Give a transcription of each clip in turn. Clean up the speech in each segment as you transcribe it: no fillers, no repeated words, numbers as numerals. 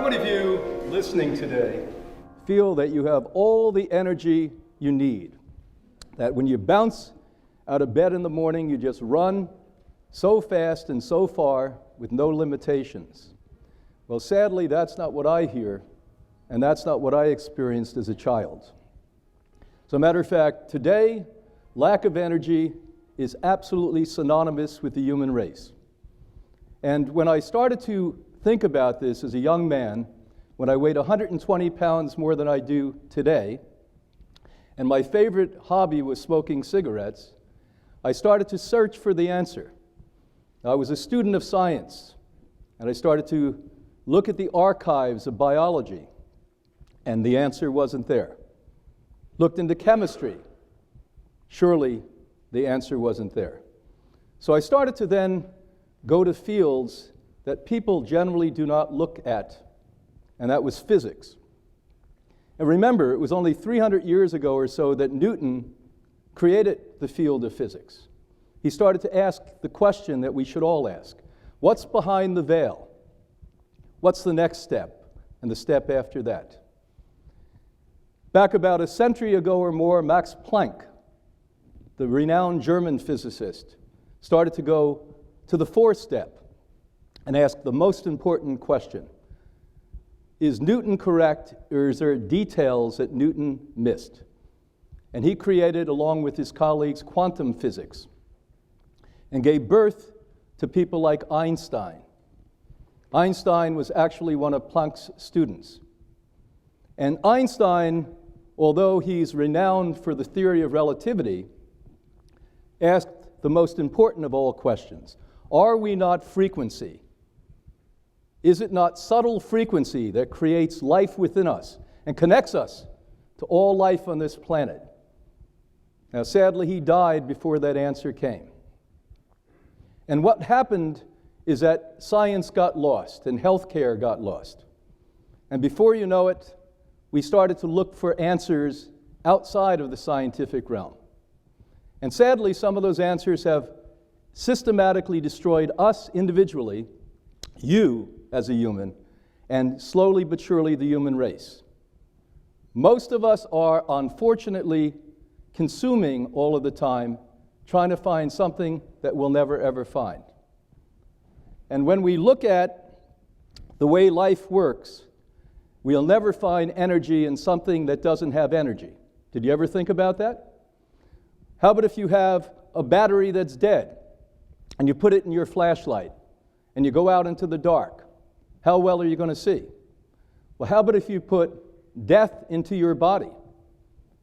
How many of you listening today feel that you have all the energy you need? That when you bounce out of bed in the morning, you just run so fast and so far with no limitations? Well, sadly, that's not what I hear, and that's not what I experienced as a child. As a matter of fact, today, lack of energy is absolutely synonymous with the human race. And when I started to think about this as a young man, when I weighed 120 pounds more than I do today, and my favorite hobby was smoking cigarettes, I started to search for the answer. I was a student of science, and I started to look at the archives of biology, and the answer wasn't there. Looked into chemistry. Surely the answer wasn't there. So I started to then go to fields that people generally do not look at, and that was physics. And remember, it was only 300 years ago or so that Newton created the field of physics. He started to ask the question that we should all ask. What's behind the veil? What's the next step, and the step after that? Back about a century ago or more, Max Planck, the renowned German physicist, started to go to the fourth step and ask the most important question. Is Newton correct, or is there details that Newton missed? And he created, along with his colleagues, quantum physics, and gave birth to people like Einstein. Einstein was actually one of Planck's students. And Einstein, although he's renowned for the theory of relativity, asked the most important of all questions. Are we not frequency? Is it not subtle frequency that creates life within us and connects us to all life on this planet? Now, sadly, he died before that answer came. And what happened is that science got lost and healthcare got lost. And before you know it, we started to look for answers outside of the scientific realm. And sadly, some of those answers have systematically destroyed us individually, you as a human, and slowly but surely the human race. Most of us are unfortunately consuming all of the time, trying to find something that we'll never ever find. And when we look at the way life works, we'll never find energy in something that doesn't have energy. Did you ever think about that? How about if you have a battery that's dead, and you put it in your flashlight, and you go out into the dark? How well are you going to see? Well, how about if you put death into your body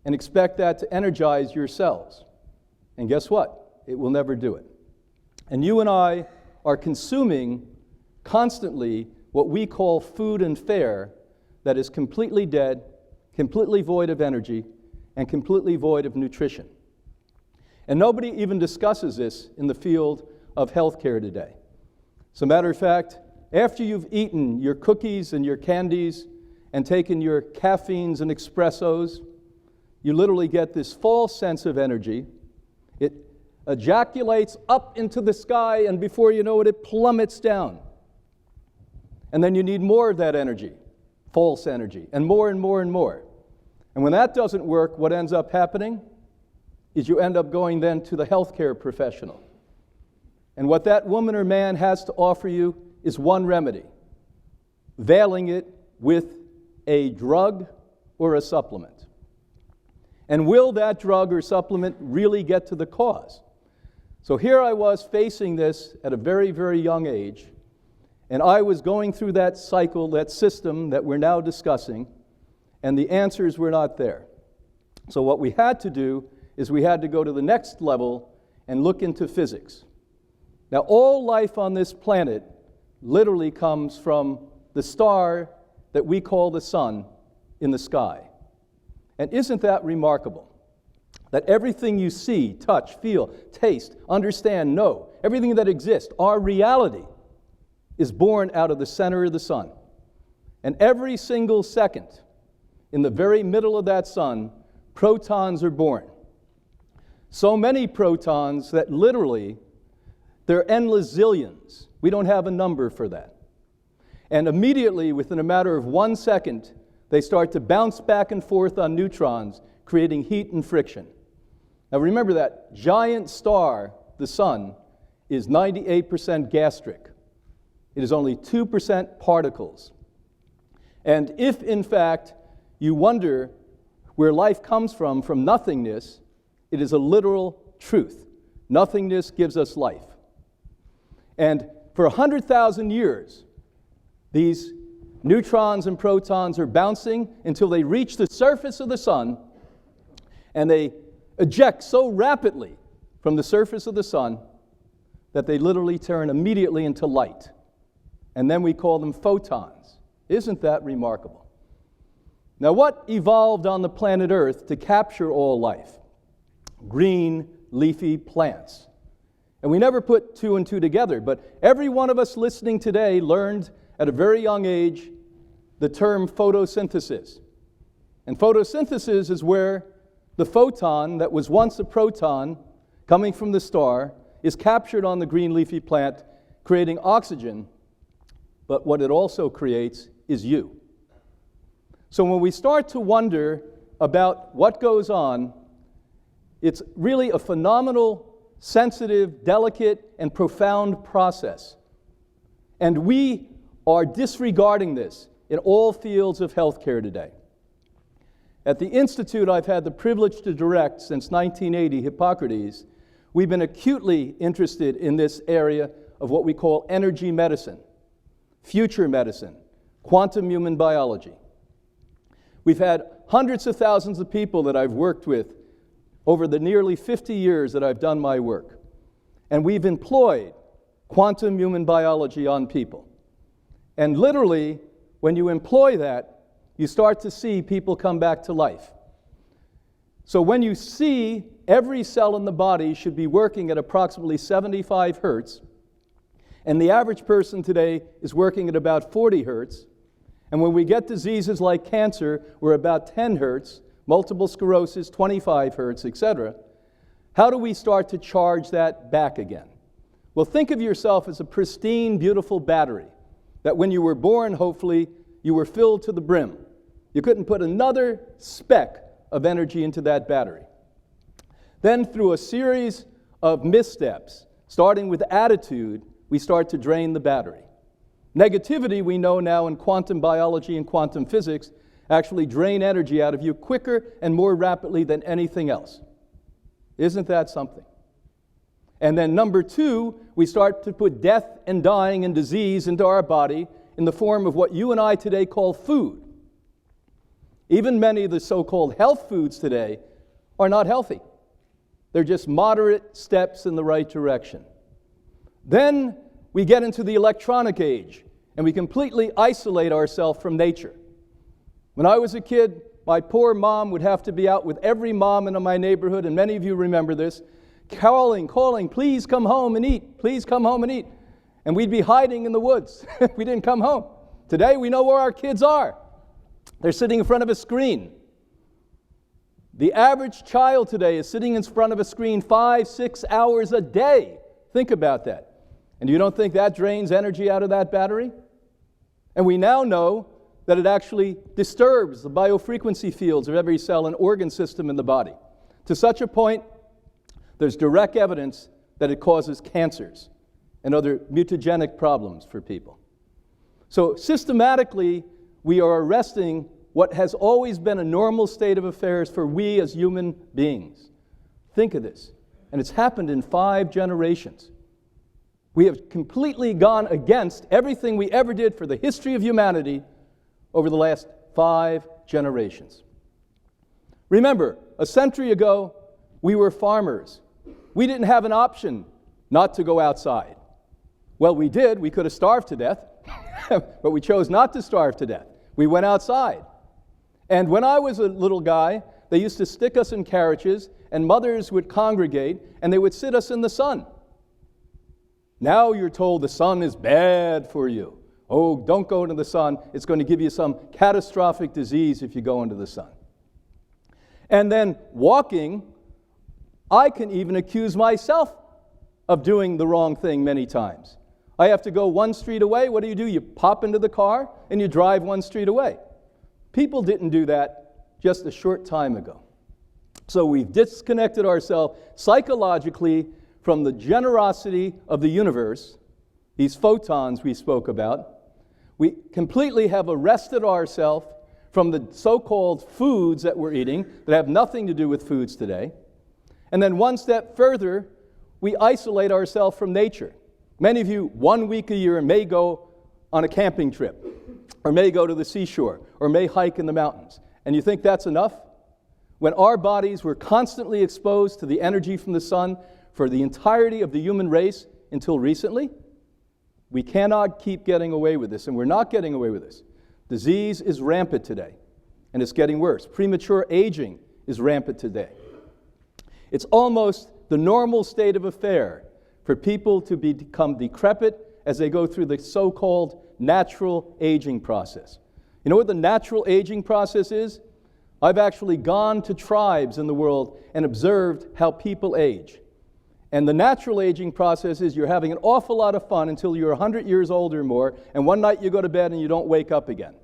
and expect that to energize your cells? And guess what? It will never do it. And you and I are consuming constantly what we call food and fare that is completely dead, completely void of energy, and completely void of nutrition. And nobody even discusses this in the field of healthcare today. As a matter of fact, after you've eaten your cookies and your candies and taken your caffeines and espressos, you literally get this false sense of energy. It ejaculates up into the sky, and before you know it, it plummets down. And then you need more of that energy, false energy, and more and more and more. And when that doesn't work, what ends up happening is you end up going then to the healthcare professional. And what that woman or man has to offer you is one remedy, veiling it with a drug or a supplement. And will that drug or supplement really get to the cause? So here I was facing this at a very, very young age, and I was going through that cycle, that system that we're now discussing, and the answers were not there. So what we had to do is we had to go to the next level and look into physics. Now, all life on this planet literally comes from the star that we call the sun in the sky. And isn't that remarkable? That everything you see, touch, feel, taste, understand, know, everything that exists, our reality, is born out of the center of the sun. And every single second, in the very middle of that sun, protons are born. So many protons that literally, they're endless zillions. We don't have a number for that. And immediately, within a matter of 1 second, they start to bounce back and forth on neutrons, creating heat and friction. Now remember that giant star, the sun, is 98% gastric. It is only 2% particles. And if, in fact, you wonder where life comes from nothingness, it is a literal truth. Nothingness gives us life. And for 100,000 years, these neutrons and protons are bouncing until they reach the surface of the sun, and they eject so rapidly from the surface of the sun that they literally turn immediately into light. And then we call them photons. Isn't that remarkable? Now, what evolved on the planet Earth to capture all life? Green, leafy plants. And we never put two and two together, but every one of us listening today learned at a very young age the term photosynthesis. And photosynthesis is where the photon that was once a proton coming from the star is captured on the green leafy plant, creating oxygen, but what it also creates is you. So when we start to wonder about what goes on, it's really a phenomenal, sensitive, delicate, and profound process. And we are disregarding this in all fields of healthcare today. At the Institute I've had the privilege to direct since 1980, Hippocrates, we've been acutely interested in this area of what we call energy medicine, future medicine, quantum human biology. We've had hundreds of thousands of people that I've worked with over the nearly 50 years that I've done my work. And we've employed quantum human biology on people. And literally, when you employ that, you start to see people come back to life. So when you see every cell in the body should be working at approximately 75 hertz, and the average person today is working at about 40 hertz, and when we get diseases like cancer, we're about 10 hertz, multiple sclerosis, 25 hertz, etc., how do we start to charge that back again? Well, think of yourself as a pristine, beautiful battery that when you were born, hopefully, you were filled to the brim. You couldn't put another speck of energy into that battery. Then through a series of missteps, starting with attitude, we start to drain the battery. Negativity, we know now in quantum biology and quantum physics, actually drain energy out of you quicker and more rapidly than anything else. Isn't that something? And then number two, we start to put death and dying and disease into our body in the form of what you and I today call food. Even many of the so-called health foods today are not healthy. They're just moderate steps in the right direction. Then we get into the electronic age, and we completely isolate ourselves from nature. When I was a kid, my poor mom would have to be out with every mom in my neighborhood, and many of you remember this, calling, please come home and eat, please come home and eat. And we'd be hiding in the woods. We didn't come home. Today, we know where our kids are. They're sitting in front of a screen. The average child today is sitting in front of a screen 5-6 hours a day. Think about that. And you don't think that drains energy out of that battery? And we now know that it actually disturbs the biofrequency fields of every cell and organ system in the body. To such a point, there's direct evidence that it causes cancers and other mutagenic problems for people. So systematically, we are arresting what has always been a normal state of affairs for we as human beings. Think of this. And it's happened in 5 generations. We have completely gone against everything we ever did for the history of humanity over the last 5 generations. Remember, a century ago, we were farmers. We didn't have an option not to go outside. Well, we did. We could have starved to death, but we chose not to starve to death. We went outside. And when I was a little guy, they used to stick us in carriages, and mothers would congregate, and they would sit us in the sun. Now you're told the sun is bad for you. Oh, don't go into the sun. It's going to give you some catastrophic disease if you go into the sun. And then walking, I can even accuse myself of doing the wrong thing many times. I have to go one street away. What do? You pop into the car and you drive one street away. People didn't do that just a short time ago. So we've disconnected ourselves psychologically from the generosity of the universe, these photons we spoke about. We completely have arrested ourselves from the so-called foods that we're eating that have nothing to do with foods today. And then one step further, we isolate ourselves from nature. Many of you, 1 week a year, may go on a camping trip, or may go to the seashore, or may hike in the mountains. And you think that's enough? When our bodies were constantly exposed to the energy from the sun for the entirety of the human race until recently, we cannot keep getting away with this, and we're not getting away with this. Disease is rampant today, and it's getting worse. Premature aging is rampant today. It's almost the normal state of affair for people to become decrepit as they go through the so-called natural aging process. You know what the natural aging process is? I've actually gone to tribes in the world and observed how people age. And the natural aging process is you're having an awful lot of fun until you're 100 years old or more, and one night you go to bed and you don't wake up again.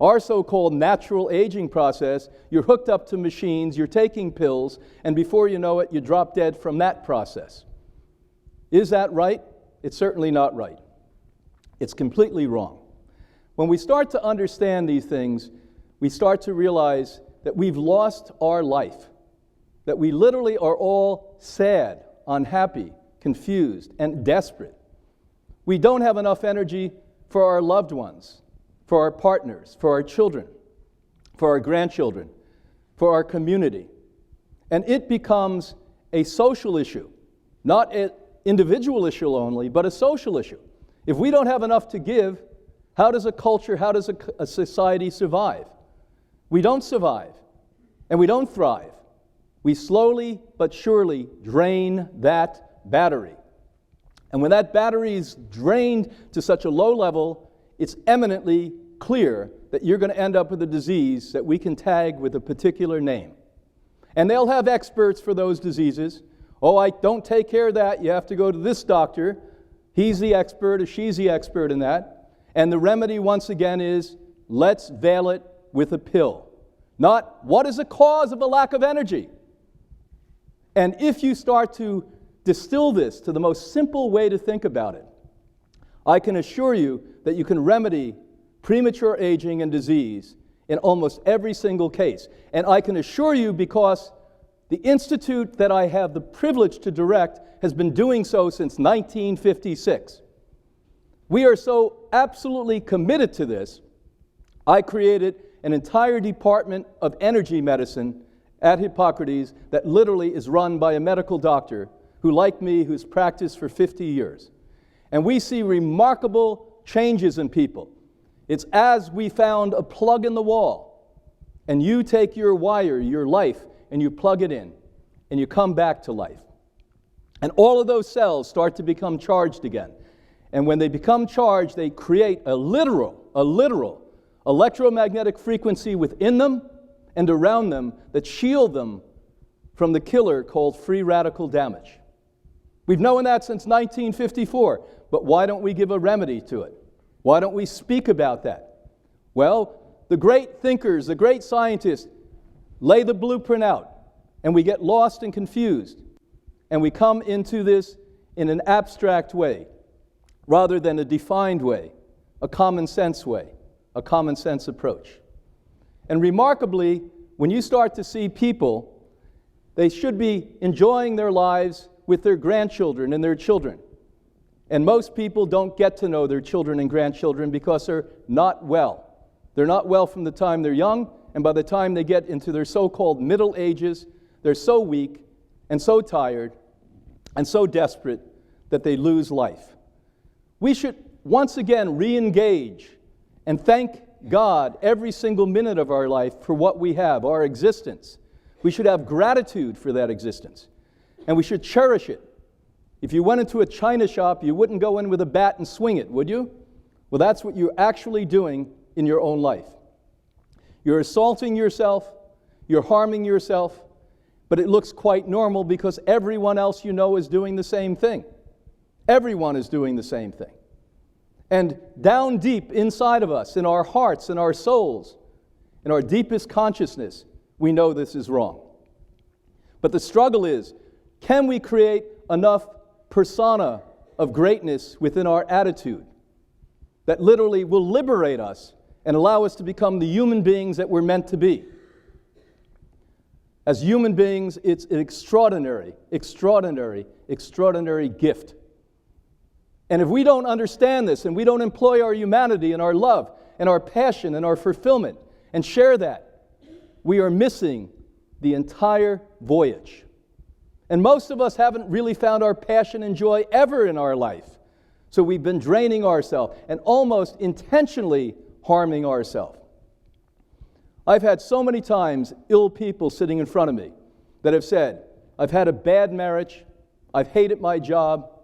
Our so-called natural aging process, you're hooked up to machines, you're taking pills, and before you know it, you drop dead from that process. Is that right? It's certainly not right. It's completely wrong. When we start to understand these things, we start to realize that we've lost our life, that we literally are all sad, unhappy, confused, and desperate. We don't have enough energy for our loved ones, for our partners, for our children, for our grandchildren, for our community. And it becomes a social issue, not an individual issue only, but a social issue. If we don't have enough to give, how does a culture, how does a society survive? We don't survive, and we don't thrive. We slowly but surely drain that battery. And when that battery is drained to such a low level, it's eminently clear that you're going to end up with a disease that we can tag with a particular name. And they'll have experts for those diseases. Oh, I don't take care of that. You have to go to this doctor. He's the expert or she's the expert in that. And the remedy, once again, is let's veil it with a pill. Not what is the cause of a lack of energy. And if you start to distill this to the most simple way to think about it, I can assure you that you can remedy premature aging and disease in almost every single case. And I can assure you, because the institute that I have the privilege to direct has been doing so since 1956. We are so absolutely committed to this, I created an entire department of energy medicine at Hippocrates that literally is run by a medical doctor who, like me, who's practiced for 50 years. And we see remarkable changes in people. It's as we found a plug in the wall, and you take your wire, your life, and you plug it in, and you come back to life. And all of those cells start to become charged again. And when they become charged, they create a literal electromagnetic frequency within them and around them that shield them from the killer called free radical damage. We've known that since 1954, but why don't we give a remedy to it? Why don't we speak about that? Well, the great thinkers, the great scientists lay the blueprint out, and we get lost and confused, and we come into this in an abstract way rather than a defined way, a common sense way, a common sense approach. And remarkably, when you start to see people, they should be enjoying their lives with their grandchildren and their children. And most people don't get to know their children and grandchildren because they're not well. They're not well from the time they're young, and by the time they get into their so-called middle ages, they're so weak and so tired and so desperate that they lose life. We should once again re-engage and thank God every single minute of our life for what we have, our existence. We should have gratitude for that existence, and we should cherish it. If you went into a china shop, you wouldn't go in with a bat and swing it, would you? Well, that's what you're actually doing in your own life. You're assaulting yourself, you're harming yourself, but it looks quite normal because everyone else you know is doing the same thing. Everyone is doing the same thing. And down deep inside of us, in our hearts, in our souls, in our deepest consciousness, we know this is wrong. But the struggle is, can we create enough persona of greatness within our attitude that literally will liberate us and allow us to become the human beings that we're meant to be? As human beings, it's an extraordinary, extraordinary, extraordinary gift. And if we don't understand this and we don't employ our humanity and our love and our passion and our fulfillment and share that, we are missing the entire voyage. And most of us haven't really found our passion and joy ever in our life. So we've been draining ourselves and almost intentionally harming ourselves. I've had so many times ill people sitting in front of me that have said, I've had a bad marriage, I've hated my job,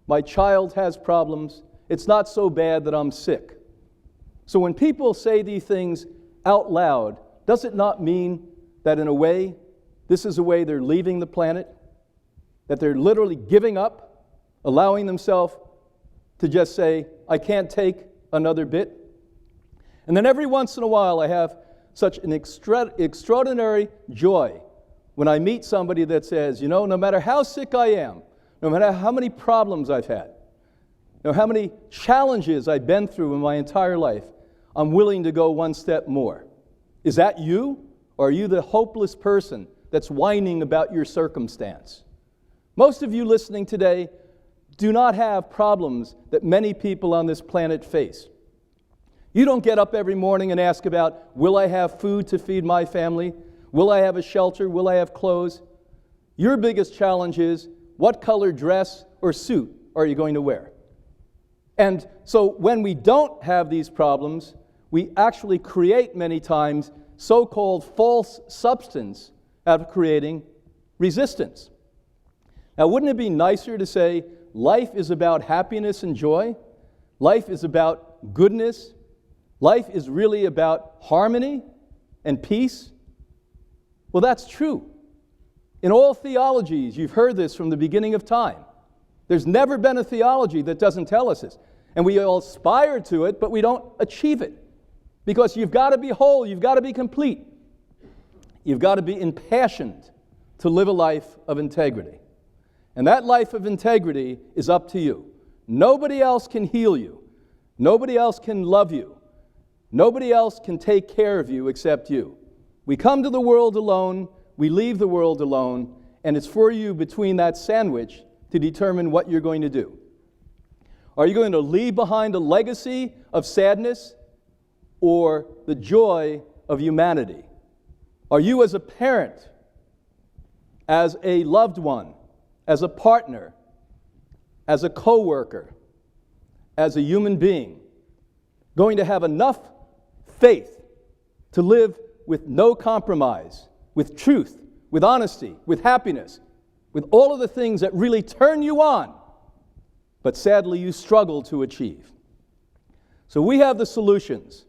my child has problems, it's not so bad that I'm sick. So when people say these things out loud, does it not mean that in a way, this is a way they're leaving the planet? That they're literally giving up, allowing themselves to just say, I can't take another bit? And then every once in a while I have such an extraordinary joy when I meet somebody that says, you know, no matter how sick I am, no matter how many problems I've had, no matter how many challenges I've been through in my entire life, I'm willing to go one step more. Is that you? Or are you the hopeless person that's whining about your circumstance? Most of you listening today do not have problems that many people on this planet face. You don't get up every morning and ask about, will I have food to feed my family? Will I have a shelter? Will I have clothes? Your biggest challenge is, what color dress or suit are you going to wear? And so when we don't have these problems, we actually create many times so-called false substance out of creating resistance. Now, wouldn't it be nicer to say life is about happiness and joy? Life is about goodness? Life is really about harmony and peace? Well, that's true. In all theologies, you've heard this from the beginning of time. There's never been a theology that doesn't tell us this. And we all aspire to it, but we don't achieve it. Because you've got to be whole, you've got to be complete. You've got to be impassioned to live a life of integrity. And that life of integrity is up to you. Nobody else can heal you. Nobody else can love you. Nobody else can take care of you except you. We come to the world alone, we leave the world alone, and it's for you between that sandwich to determine what you're going to do. Are you going to leave behind a legacy of sadness or the joy of humanity? Are you as a parent, as a loved one, as a partner, as a co-worker, as a human being, going to have enough faith to live with no compromise, with truth, with honesty, with happiness, with all of the things that really turn you on, but sadly you struggle to achieve? So we have the solutions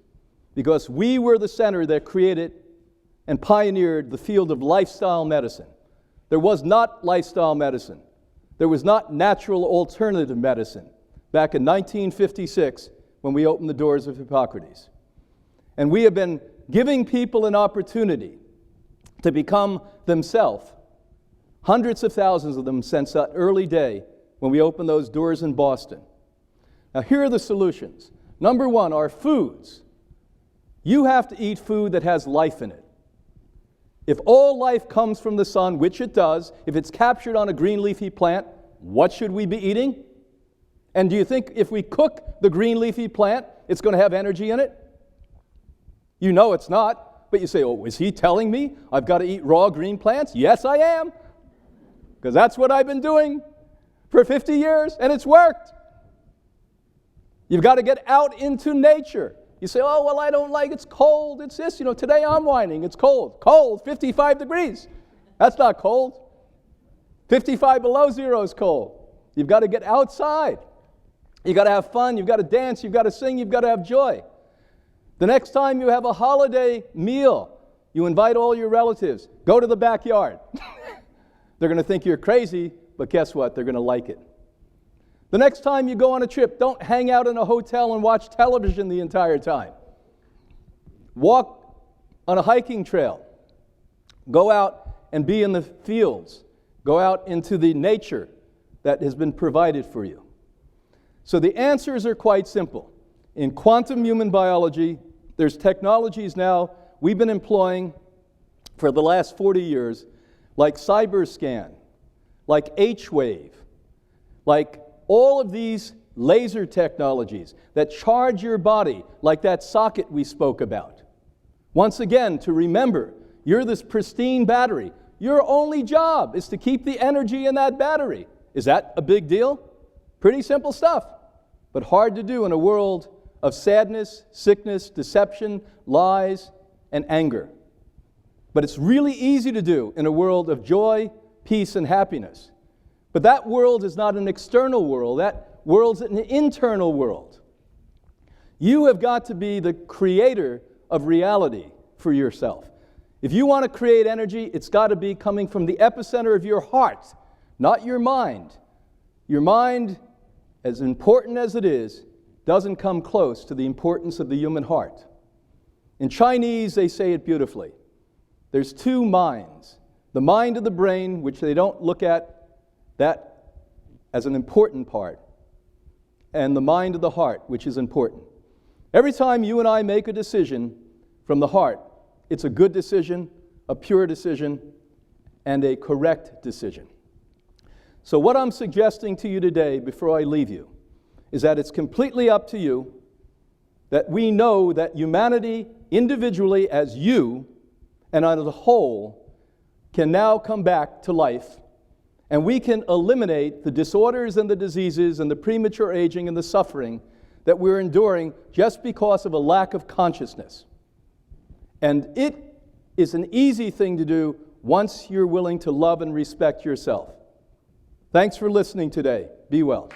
because we were the center that created and pioneered the field of lifestyle medicine. There was not lifestyle medicine. There was not natural alternative medicine back in 1956 when we opened the doors of Hippocrates. And we have been giving people an opportunity to become themselves, hundreds of thousands of them since that early day when we opened those doors in Boston. Now here are the solutions. Number one, our foods. You have to eat food that has life in it. If all life comes from the sun, which it does, if it's captured on a green leafy plant, what should we be eating? And do you think if we cook the green leafy plant, it's going to have energy in it? You know it's not, but you say, oh, is he telling me I've got to eat raw green plants? Yes, I am, because that's what I've been doing for 50 years, and it's worked. You've got to get out into nature. You say, oh, well, I don't like, it's cold, it's this. You know, today I'm whining, it's cold. Cold, 55 degrees. That's not cold. 55 below zero is cold. You've got to get outside. You've got to have fun, you've got to dance, you've got to sing, you've got to have joy. The next time you have a holiday meal, you invite all your relatives, go to the backyard. They're going to think you're crazy, but guess what? They're going to like it. The next time you go on a trip, don't hang out in a hotel and watch television the entire time. Walk on a hiking trail. Go out and be in the fields. Go out into the nature that has been provided for you. So the answers are quite simple. In quantum human biology, there's technologies now we've been employing for the last 40 years, like cyberscan, like H-wave, like all of these laser technologies that charge your body, like that socket we spoke about. Once again, to remember, you're this pristine battery. Your only job is to keep the energy in that battery. Is that a big deal? Pretty simple stuff, but hard to do in a world of sadness, sickness, deception, lies, and anger. But it's really easy to do in a world of joy, peace, and happiness. But that world is not an external world. That world's an internal world. You have got to be the creator of reality for yourself. If you want to create energy, it's got to be coming from the epicenter of your heart, not your mind. Your mind, as important as it is, doesn't come close to the importance of the human heart. In Chinese, they say it beautifully. There's two minds. The mind of the brain, which they don't look at that as an important part, and the mind of the heart, which is important. Every time you and I make a decision from the heart, it's a good decision, a pure decision, and a correct decision. So what I'm suggesting to you today, before I leave you, is that it's completely up to you, that we know that humanity, individually as you, and as a whole, can now come back to life, and we can eliminate the disorders and the diseases and the premature aging and the suffering that we're enduring just because of a lack of consciousness. And it is an easy thing to do once you're willing to love and respect yourself. Thanks for listening today. Be well.